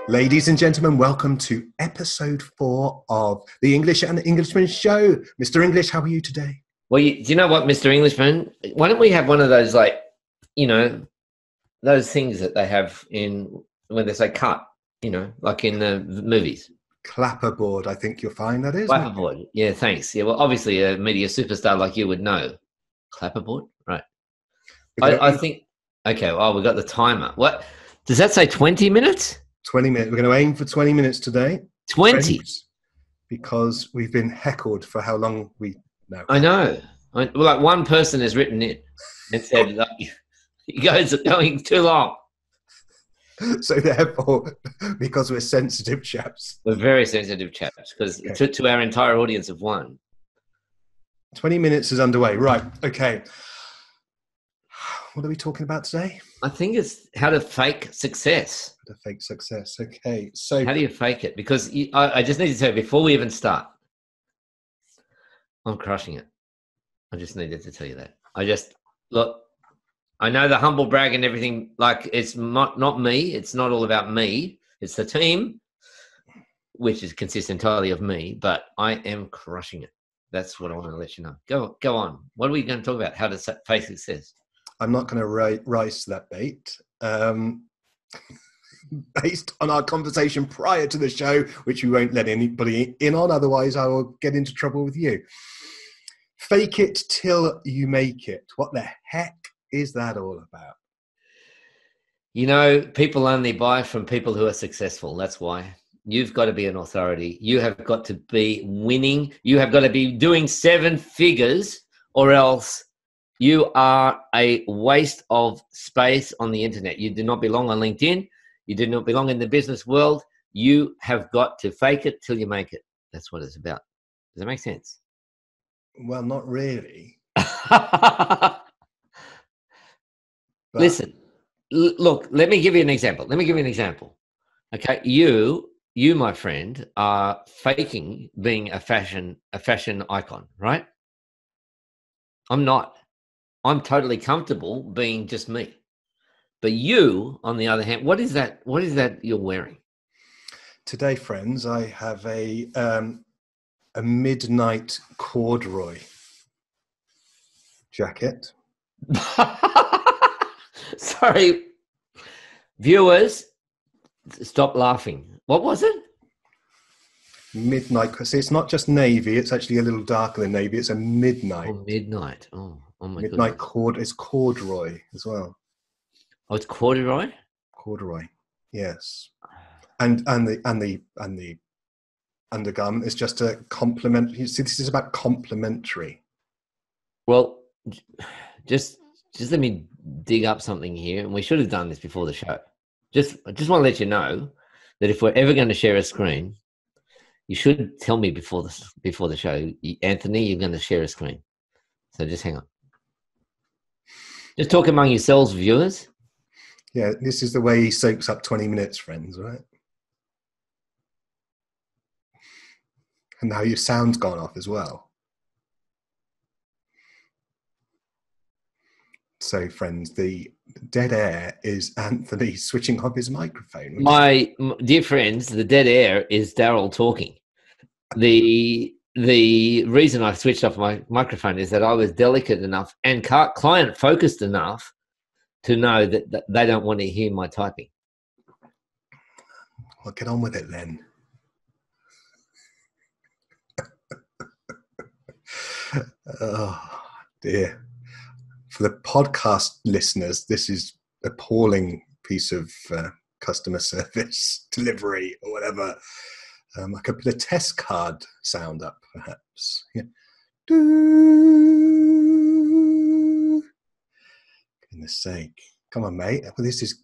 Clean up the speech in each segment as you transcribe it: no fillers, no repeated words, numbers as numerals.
Ladies and gentlemen, welcome to episode 4 of the English and Englishman Show. Mr. English, how are you today? Well, do you know what, Mr. Englishman? Why don't we have one of those, like, you know, those things that they have in when they say cut, you know, like in the movies. Clapperboard, I think you'll find that is. Clapperboard. Yeah, thanks. Yeah, well, obviously a media superstar like you would know. Clapperboard, right? I think, okay, well, we got the timer. What, does that say 20 minutes? 20 minutes. We're going to aim for 20 minutes today. 20? Friends, because we've been heckled for how long we know. I know. Well, like one person has written it and said, like, you guys are going too long. So therefore, because we're sensitive chaps. We're very sensitive chaps, because to our entire audience of one. 20 minutes is underway. Right. Okay. What are we talking about today? I think it's how to fake success. How to fake success. Okay. So how do you fake it? Because I just need to say, before we even start, I'm crushing it. I just needed to tell you that. Look, I know the humble brag and everything, like, it's not me. It's not all about me. It's the team, which consists entirely of me, but I am crushing it. That's what I want to let you know. Go on. What are we going to talk about? How to fake success? I'm not going to rise to that bait. Based on our conversation prior to the show, which we won't let anybody in on, otherwise I will get into trouble with you. Fake it till you make it. What the heck is that all about? You know, people only buy from people who are successful. That's why. You've got to be an authority. You have got to be winning. You have got to be doing 7 figures, or else you are a waste of space on the internet. You do not belong on LinkedIn. You do not belong in the business world. You have got to fake it till you make it. That's what it's about. Does that make sense? Well, not really. Listen, look, let me give you an example. Okay, you, my friend, are faking being a fashion icon, right? I'm not. I'm totally comfortable being just me. But you, on the other hand, what is that you're wearing? Today, friends, I have a midnight corduroy jacket. Sorry, viewers, stop laughing. What was it? Midnight. See, it's not just navy. It's actually a little darker than navy. It's a midnight. Oh, midnight. Oh my midnight goodness. It's corduroy as well. Oh, it's corduroy. Corduroy, yes. And the undergarment is just a complement. You see, this is about complementary. Well, just let me dig up something here, and we should have done this before the show. I just want to let you know that if we're ever going to share a screen, you should tell me before the show, Anthony, you're going to share a screen. So just hang on. Just talk among yourselves, viewers. Yeah, this is the way he soaks up 20 minutes, friends, right? And now your sound's gone off as well. So, friends, the dead air is Anthony switching off his microphone. My dear friends, the dead air is Darrel talking. The reason I switched off my microphone is that I was delicate enough and client focused enough to know that they don't want to hear my typing. Well, get on with it then. Oh, dear. For the podcast listeners, this is an appalling piece of customer service delivery or whatever. I could put a test card sound up, perhaps. Yeah. Goodness sake. Come on, mate. Well, this is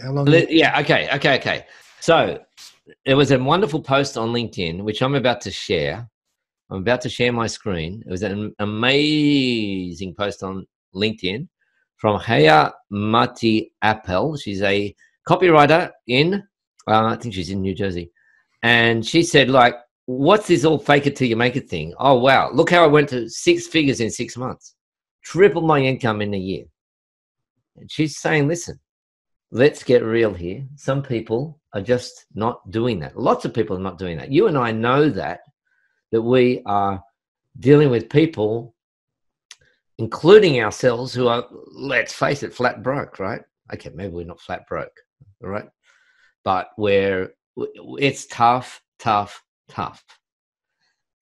how long? Yeah, okay. So there was a wonderful post on LinkedIn, which I'm about to share. I'm about to share my screen. It was an amazing post on LinkedIn from Haya Mati Appel. She's a copywriter I think she's in New Jersey. And she said, like, what's this all fake it till you make it thing? Oh, wow. Look how I went to 6 figures in 6 months. Tripled my income in a year. And she's saying, listen, let's get real here. Some people are just not doing that. Lots of people are not doing that. You and I know that we are dealing with people, including ourselves, who are, let's face it, flat broke, right? Okay, maybe we're not flat broke, all right? But it's tough.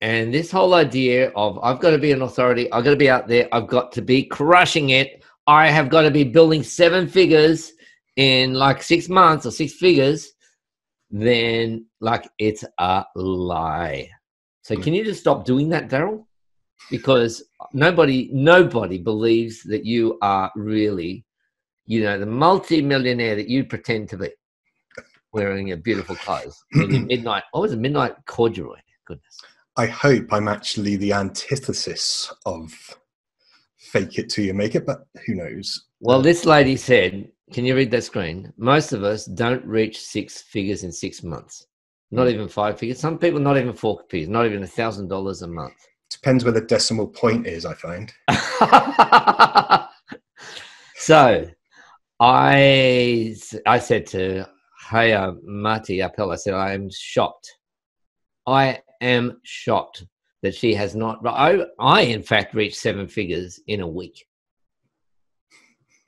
And this whole idea of I've got to be an authority, I've got to be out there, I've got to be crushing it, I have got to be building 7 figures in like 6 months or 6 figures, then like it's a lie. So can you just stop doing that, Darrel? Because nobody believes that you are really, the multi-millionaire that you pretend to be, wearing your beautiful clothes and your midnight corduroy. Goodness. I hope I'm actually the antithesis of fake it till you make it, but who knows? Well, this lady said, can you read that screen? Most of us don't reach 6 figures in 6 months. Not even 5 figures. Some people not even 4 figures, not even $1,000 a month. Depends where the decimal point is, I find. So I said to Haya Mati Appel, I said, I am shocked that she has not. I in fact reached 7 figures in a week.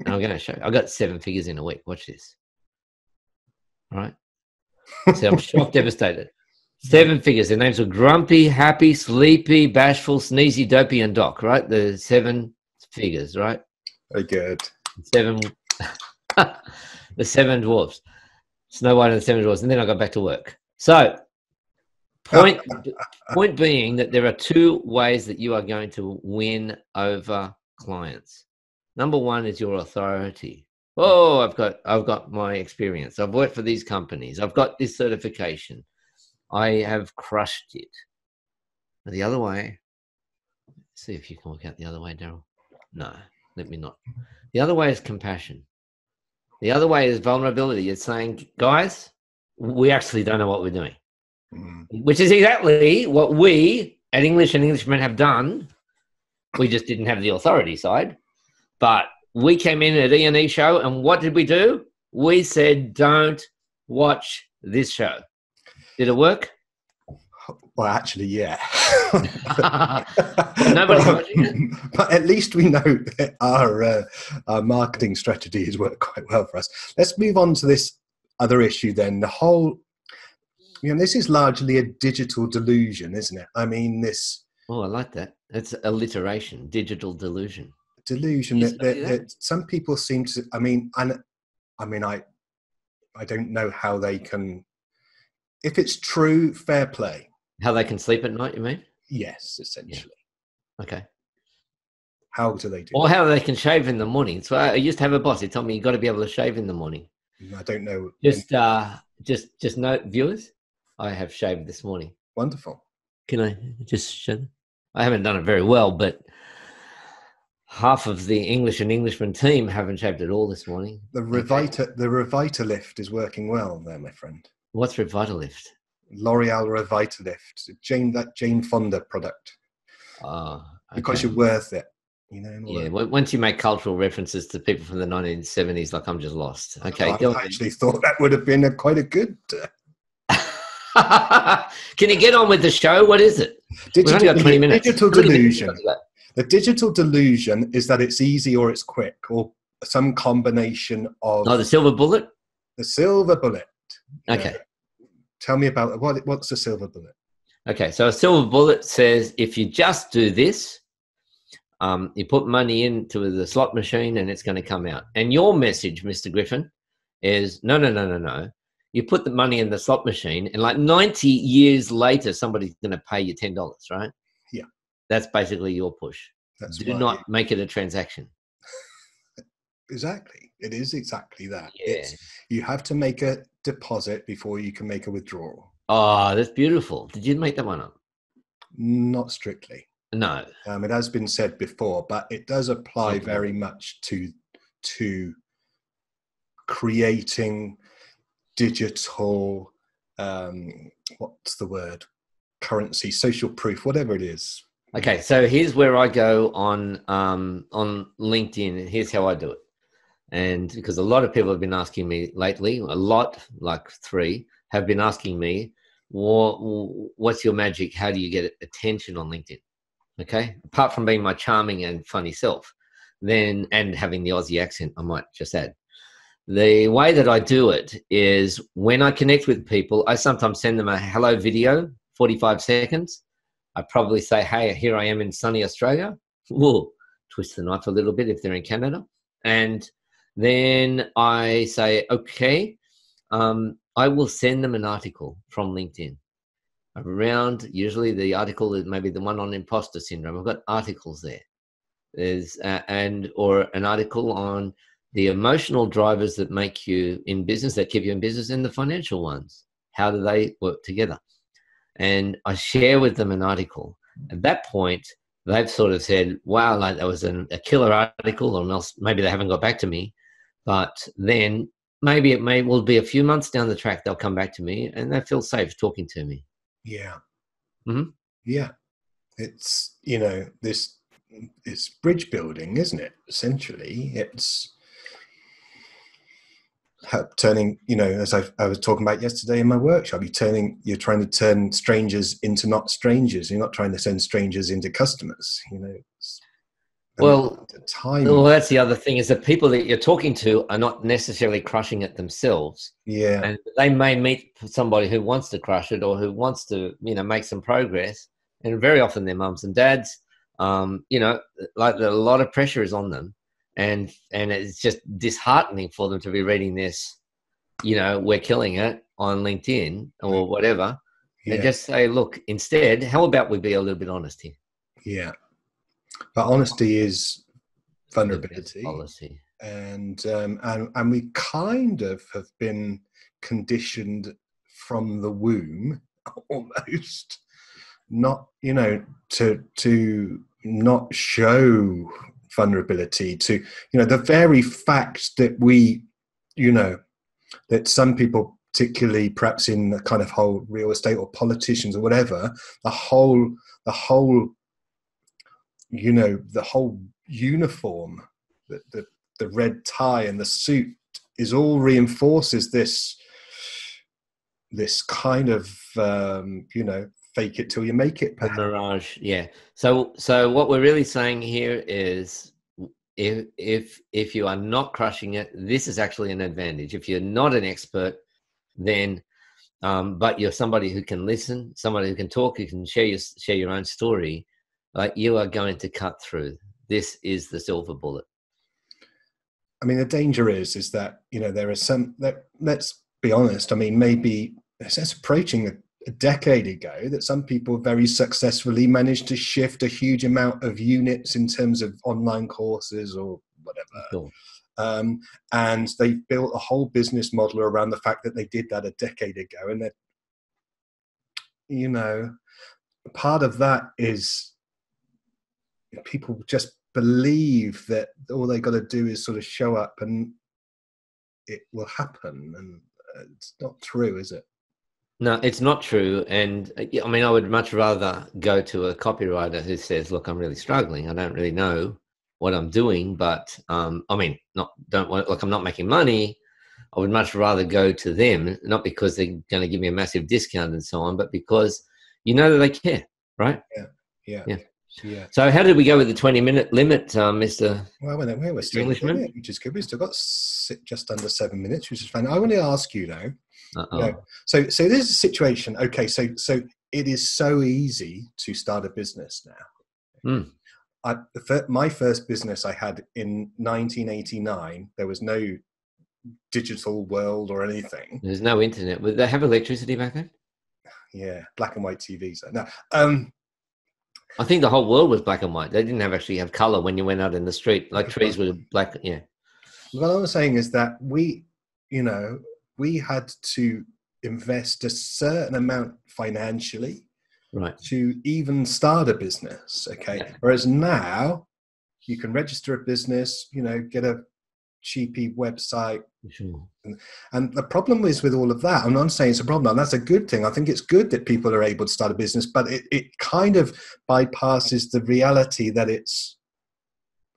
And I'm going to show you. I got 7 figures in a week. Watch this. All right. So I'm shocked, devastated. 7 figures. Their names were Grumpy, Happy, Sleepy, Bashful, Sneezy, Dopey, and Doc, right? The 7 figures, right? Very good. 7, the 7 dwarfs. Snow White and the 7 dwarfs. And then I got back to work. So point being that there are 2 ways that you are going to win over clients. Number 1 is your authority. Oh, I've got my experience. I've worked for these companies. I've got this certification. I have crushed it. The other way, see if you can work out the other way, Darrel. No, let me not. The other way is compassion. The other way is vulnerability. It's saying, guys, we actually don't know what we're doing, which is exactly what we at English and Englishmen have done. We just didn't have the authority side, but we came in at E&E show, and what did we do? We said, don't watch this show. Did it work? Well, actually, yeah. Well, nobody's watching it. But at least we know that our marketing strategy has worked quite well for us. Let's move on to this other issue then. The whole, this is largely a digital delusion, isn't it? I mean, this... Oh, I like that. That's alliteration, digital delusion. Delusion that some people seem to... I don't know how they can... If it's true, fair play. How they can sleep at night, you mean? Yes, essentially. Yeah. Okay. How do they do Or that? how they can shave in the morning. So I used to have a boss. He told me you got to be able to shave in the morning. I don't know. Just note, viewers, I have shaved this morning. Wonderful. Can I just show them? I haven't done it very well, but half of the English and Englishman team haven't shaved at all this morning. The Revitalift is working well there, my friend. What's Revitalift? L'Oreal Revitalift. Jane Fonda product. Okay. Because you're worth it. Yeah, once you make cultural references to people from the 1970s, like I'm just lost. Okay, I actually thought that would have been quite a good... Can you get on with the show? What is it? We've only got 20 minutes. Digital delusion. The digital delusion is that it's easy or it's quick or some combination of... Oh, the silver bullet? The silver bullet. Okay. Tell me about what's the silver bullet? Okay, so a silver bullet says if you just do this, you put money into the slot machine and it's going to come out. And your message, Mr. Griffin, is no. You put the money in the slot machine and like 90 years later, somebody's going to pay you $10, right? Yeah. That's basically your push. Do not make it a transaction. Exactly. It is exactly that. Yeah. You have to make a deposit before you can make a withdrawal. Oh, that's beautiful. Did you make that one up? Not strictly. No. It has been said before, but it does apply very much to creating digital, what's the word? Currency, social proof, whatever it is. Okay, so here's where I go on LinkedIn, and here's how I do it. And because a lot of people have been asking me lately, a lot, like 3, have been asking me, what's your magic? How do you get attention on LinkedIn? Okay. Apart from being my charming and funny self, then, and having the Aussie accent, I might just add. The way that I do it is when I connect with people, I sometimes send them a hello video, 45 seconds. I probably say, hey, here I am in sunny Australia. Whoa, twist the knife a little bit if they're in Canada. And then I say, okay, I will send them an article from LinkedIn around, usually the article is maybe the one on imposter syndrome. I've got articles there. There's or an article on the emotional drivers that make you in business, that keep you in business, and the financial ones. How do they work together? And I share with them an article. At that point, they've sort of said, wow, like that was a killer article, or else maybe they haven't got back to me. But then maybe it will be a few months down the track, they'll come back to me and they feel safe talking to me. Yeah. Mm-hmm. Yeah. It's, it's bridge building, isn't it? Essentially, it's turning, as I was talking about yesterday in my workshop, you're trying to turn strangers into not strangers. You're not trying to send strangers into customers, Well, time. That's the other thing, is that people that you're talking to are not necessarily crushing it themselves. Yeah. And they may meet somebody who wants to crush it, or who wants to, make some progress. And very often they're mums and dads, like a lot of pressure is on them. And it's just disheartening for them to be reading this, we're killing it on LinkedIn or whatever. Yeah. And just say, look, instead, how about we be a little bit honest here? Yeah. But honesty is vulnerability. Policy. And we kind of have been conditioned from the womb almost not, to not show vulnerability, to, the very fact that we, that some people, particularly perhaps in the kind of whole real estate or politicians or whatever, the whole uniform, the red tie and the suit is all reinforces this kind of, fake it till you make it. The mirage. Yeah. So what we're really saying here is, if you are not crushing it, this is actually an advantage. If you're not an expert, then but you're somebody who can listen, somebody who can talk, who can share your own story, like, you are going to cut through. This is the silver bullet. I mean, the danger is that, there are some that, let's be honest, I mean, maybe it's approaching a decade ago that some people very successfully managed to shift a huge amount of units in terms of online courses or whatever. Cool. And they built a whole business model around the fact that they did that a decade ago. And that, part of that is people just believe that all they got to do is sort of show up and it will happen. And it's not true, is it? No, it's not true. And I mean, I would much rather go to a copywriter who says, look, I'm really struggling. I don't really know what I'm doing, but I'm not making money. I would much rather go to them, not because they're going to give me a massive discount and so on, but because that they care, right? Yeah. So how did we go with the 20-minute limit, Mr. Well, we're still Englishman? It, which is good. We've still got just under 7 minutes, which is fine. I want to ask you though. So there's a situation. Okay, so it is so easy to start a business now. My first business I had in 1989. There was no digital world or anything. There's no internet. Would they have electricity back then? Yeah, black and white TVs. No. I think the whole world was black and white. They didn't actually have color when you went out in the street. Like trees were black. Yeah. What I was saying is that we had to invest a certain amount financially, right, to even start a business. Okay. Yeah. Whereas now you can register a business, get a cheapy website. Sure. And the problem is with all of that, I'm not saying it's a problem, and that's a good thing. I think it's good that people are able to start a business, but it kind of bypasses the reality that it's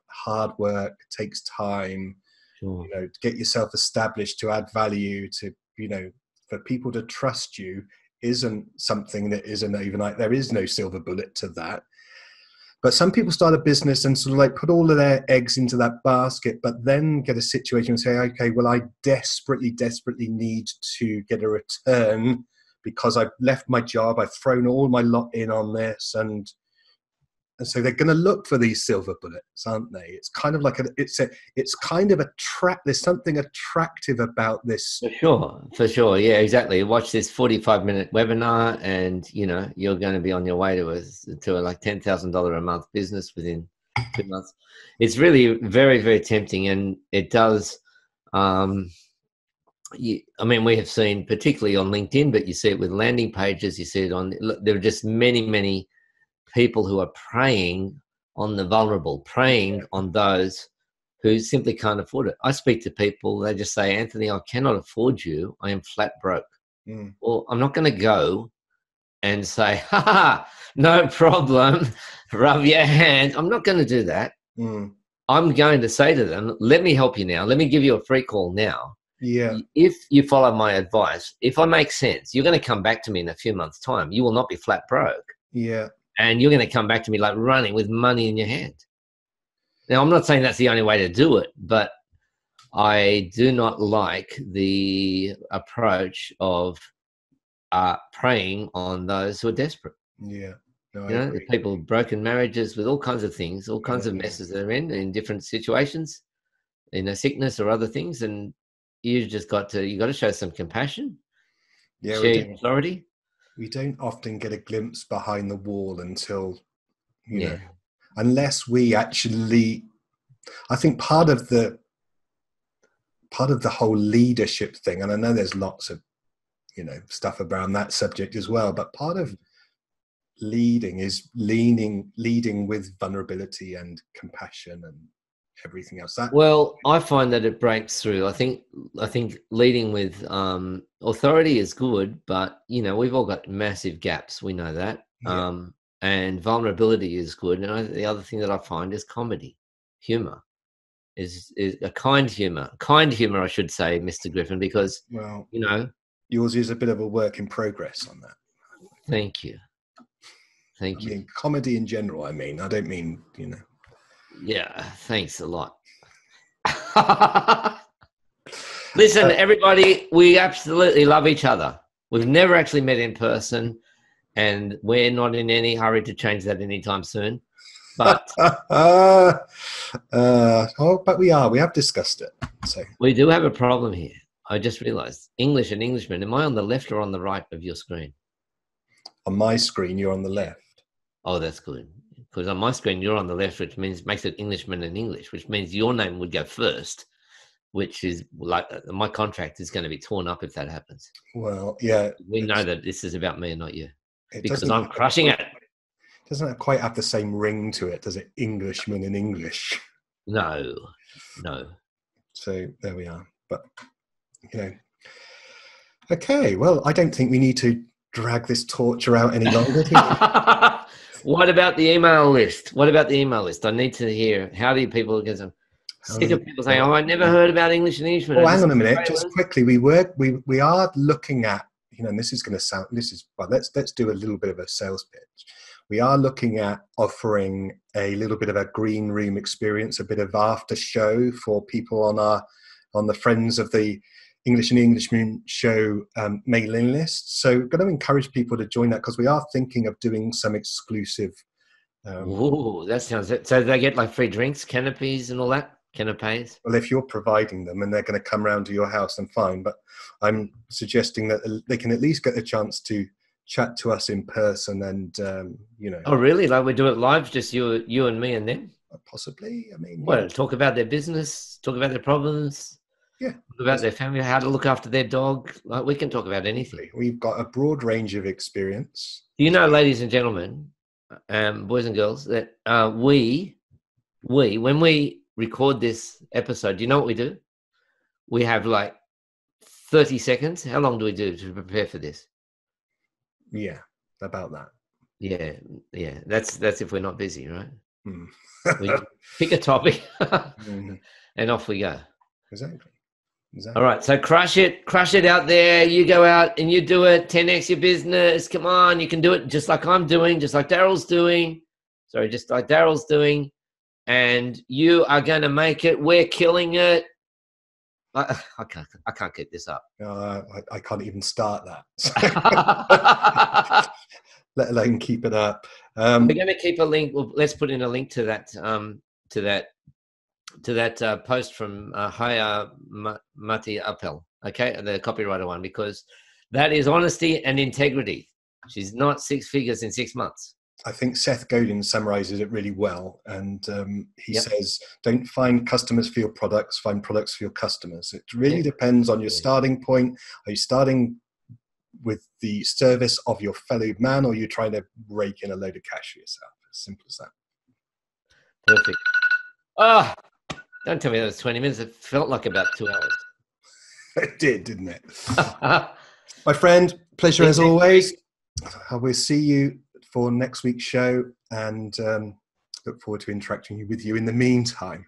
hard work, takes time. Sure. You know, to get yourself established, to add value, to, you know, for people to trust you isn't something that isn't even like, there is no silver bullet to that. But some people start a business and sort of like put all of their eggs into that basket, but then get a situation and say, okay, well, I desperately, desperately need to get a return because I've left my job. I've thrown all my lot in on this. And so they're going to look for these silver bullets, aren't they? It's kind of like it's kind of there's something attractive about this. For sure. Yeah, exactly. Watch this 45-minute webinar and, you know, you're going to be on your way to a like $10,000 a month business within 2 months. It's really very, very tempting. And it does, I mean, we have seen particularly on LinkedIn, but you see it with landing pages, you see it there are just many, many people who are preying on the vulnerable, preying on those who simply can't afford it. I speak to people, they just say, Anthony, I cannot afford you. I am flat broke. Well, I'm not going to go and say, no problem, rub your hand. I'm not going to do that. I'm going to say to them, let me help you now. Let me give you a free call now. Yeah. If you follow my advice, if I make sense, you're going to come back to me in a few months' time. You will not be flat broke. Yeah. And you're going to come back to me like running with money in your hand. Now, I'm not saying that's the only way to do it, but I do not like the approach of preying on those who are desperate. Yeah. No, you know, the people with broken marriages, with all kinds of things, all kinds of messes they're in different situations, in a sickness or other things. And you got to show some compassion, share your authority. We don't often get a glimpse behind the wall until, you know, unless we actually, I think part of the whole leadership thing, and I know there's lots of, you know, stuff around that subject as well, but part of leading is leading with vulnerability and compassion and everything else. Well, I find that it breaks through. I think leading with authority is good, but you know, we've all got massive gaps. We know that. And vulnerability is good. And the other thing that I find is comedy, humor, is a kind humor, I should say, Mr. Griffin, because you know, yours is a bit of a work in progress on that. Thank you. I mean, comedy in general. I mean, I don't mean, you know. Yeah, thanks a lot. Listen, everybody, we absolutely love each other. We've never actually met in person, and we're not in any hurry to change that anytime soon. But but we are. We have discussed it. So we do have a problem here. I just realized. English and Englishman. Am I on the left or on the right of your screen? On my screen, you're on the left. Oh, that's good. Because on my screen, you're on the left, which makes it Englishman and English, which means your name would go first, which is like my contract is going to be torn up if that happens. Well, yeah. We know that this is about me and not you. Because I'm crushing it. It doesn't quite have the same ring to it, does it? Englishman in English. No. So there we are. But, you know. Okay, well, I don't think we need to drag this torture out any longer. What about the email list? I need to hear, how do people get them? Sick of people saying, I never heard about English and Englishman. Oh, hang on a minute, just quickly. We are looking at, you know, and this is going to sound, let's do a little bit of a sales pitch. We are looking at offering a little bit of a green room experience, a bit of after show for people on the Friends of the English and Englishman Show mailing list. So we're going to encourage people to join that because we are thinking of doing some exclusive. Ooh, that sounds it. So they get like free drinks, canopies and all that? Canapes? Well, if you're providing them and they're going to come round to your house, then fine. But I'm suggesting that they can at least get a chance to chat to us in person and, you know. Oh, really? Like we do it live, just you and me and them? Possibly. I mean. Well, talk about their business, talk about their problems. Yeah. Talk about their family, how to look after their dog. Like we can talk about anything. We've got a broad range of experience. You know, ladies and gentlemen, boys and girls, that we, when we record this episode, do you know what we do? We have like 30 seconds. How long do we do to prepare for this? Yeah, about that. Yeah. That's if we're not busy, right? We pick a topic and off we go. Exactly. All right, so crush it out there. You go out and you do it. 10x your business. Come on, you can do it just like I'm doing, just like Darrel's doing. Sorry, just like Darrel's doing. And you are going to make it. We're killing it. I can't get this up. I can't even start that, let alone keep it up. We're going to keep a link. Well, let's put in a link to that post from Haya Mati Appel, okay, the copywriter one, because that is honesty and integrity. She's not 6 figures in 6 months. I think Seth Godin summarizes it really well. And he says, don't find customers for your products, find products for your customers. It really depends on your starting point. Are you starting with the service of your fellow man, or are you trying to rake in a load of cash for yourself? As simple as that. Perfect. Oh, don't tell me that was 20 minutes. It felt like about 2 hours. It did, didn't it? My friend, pleasure as always. I will see you for next week's show, and look forward to interacting with you in the meantime.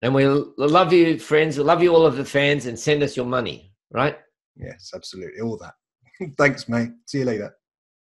And we love you, friends. We love you, all of the fans, and send us your money, right? Yes, absolutely. All that. Thanks, mate. See you later.